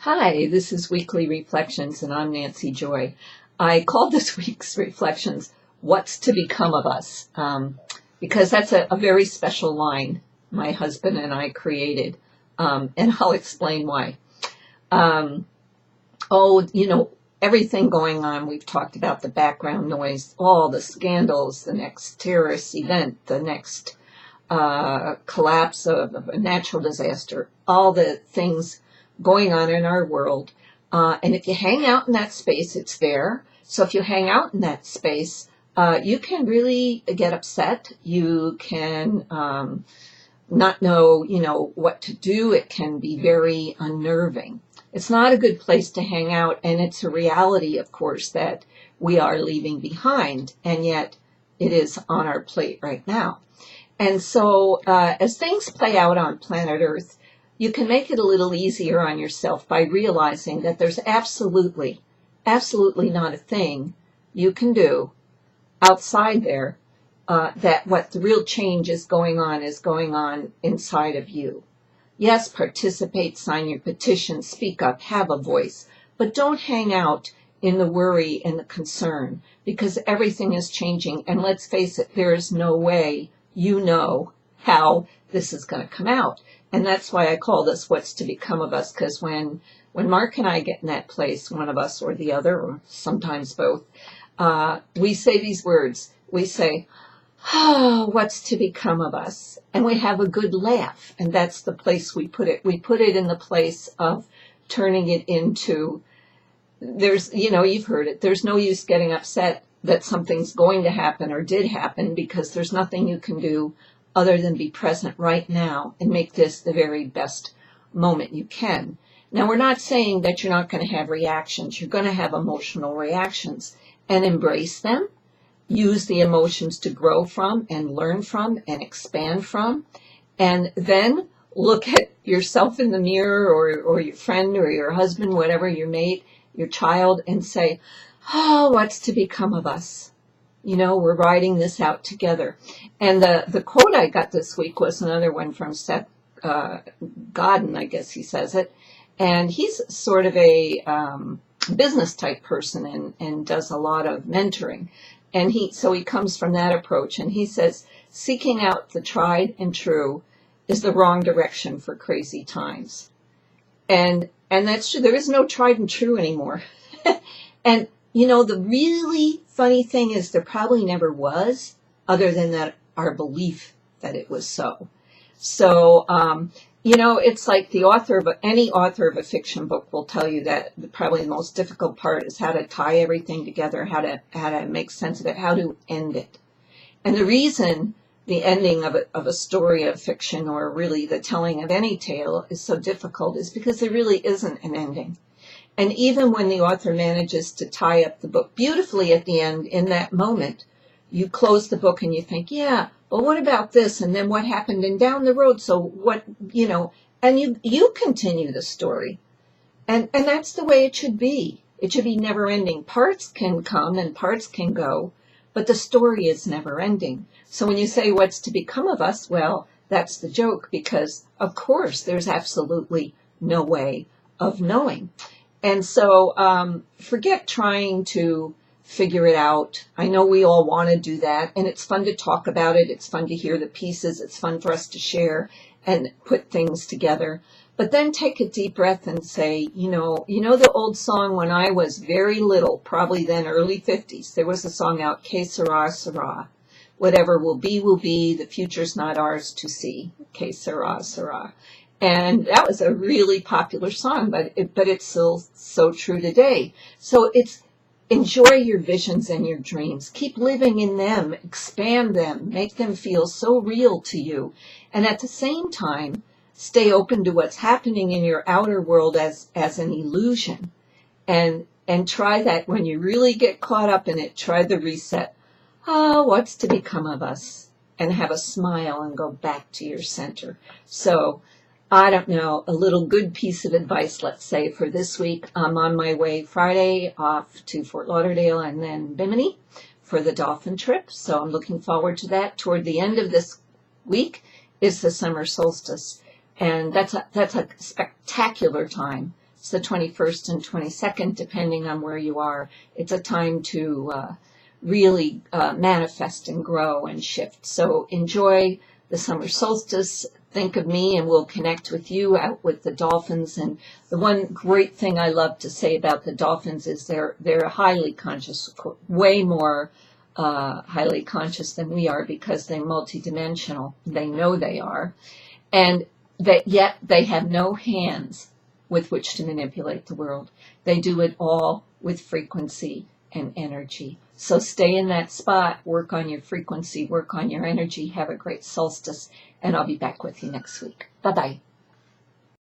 Hi, this is Weekly Reflections, and I'm Nancy Joy. I called this week's Reflections, What's to Become of Us? Because that's a very special line my husband and I created, and I'll explain why. Um, everything going on, we've talked about the background noise, all the scandals, the next terrorist event, the next collapse of a natural disaster, all the things going on in our world. And if you hang out in that space, it's there. So if you hang out in that space, you can really get upset. You can not know, what to do. It can be very unnerving. It's not a good place to hang out, and it's a reality, of course, that we are leaving behind, and yet it is on our plate right now. And so as things play out on planet Earth, you can make it a little easier on yourself by realizing that there's absolutely not a thing you can do outside there, that what the real change is going on inside of you. Yes, participate, sign your petition, speak up, have a voice, but don't hang out in the worry and the concern, because everything is changing. And let's face it, there is no way you know how this is going to come out. And that's why I call this What's to Become of Us, because when Mark and I get in that place, one of us or the other, or sometimes both, we say these words. We say, oh, what's to become of us? And we have a good laugh. And that's the place we put it. We put it in the place of turning it into, you've heard it, there's no use getting upset that something's going to happen or did happen, because there's nothing you can do other than be present right now and make this the very best moment you can. Now, we're not saying that you're not going to have reactions. You're going to have emotional reactions, and embrace them. Use the emotions to grow from and learn from and expand from. And then look at yourself in the mirror, or your friend or your husband, whatever, your mate, your child, and say, oh, what's to become of us? We're riding this out together. And the quote I got this week was another one from Seth Godin, I guess he says it. And he's sort of a business type person and does a lot of mentoring. And so he comes from that approach. And he says, seeking out the tried and true is the wrong direction for crazy times. And that's true. There is no tried and true anymore. And the really funny thing is there probably never was, other than that our belief that it was so. So, it's like any author of a fiction book will tell you that probably the most difficult part is how to tie everything together, how to make sense of it, how to end it. And the reason the ending of a story of fiction, or really the telling of any tale, is so difficult is because there really isn't an ending. And even when the author manages to tie up the book beautifully at the end, in that moment, you close the book and you think, yeah, but what about this? And then what happened? And down the road, so what, and you continue the story. And that's the way it should be. It should be never ending. Parts can come and parts can go, but the story is never ending. So when you say what's to become of us, well, that's the joke, because of course there's absolutely no way of knowing. And so forget trying to figure it out. I know we all want to do that, and it's fun to talk about it. It's fun to hear the pieces. It's fun for us to share and put things together. But then take a deep breath and say, the old song when I was very little, probably then early 50s, there was a song out, Que sera, sera. Whatever will be, the future's not ours to see. Que sera, sera. And that was a really popular song, but it's still so true today. So it's enjoy your visions and your dreams. Keep living in them, expand them, make them feel so real to you. And at the same time, stay open to what's happening in your outer world as an illusion. And try that when you really get caught up in it, try the reset. Oh, what's to become of us? And have a smile and go back to your center. So, I don't know, a little good piece of advice, let's say, for this week. I'm on my way Friday off to Fort Lauderdale and then Bimini for the dolphin trip. So I'm looking forward to that. Toward the end of this week is the summer solstice. And that's a spectacular time. It's the 21st and 22nd, depending on where you are. It's a time to really manifest and grow and shift. So enjoy the summer solstice. Think of me and we'll connect with you out with the dolphins. And the one great thing I love to say about the dolphins is they're highly conscious, way more highly conscious than we are, because they're multidimensional. They know they are. And that yet they have no hands with which to manipulate the world. They do it all with frequency and energy. So stay in that spot, work on your frequency, work on your energy, have a great solstice, and I'll be back with you next week. Bye-bye.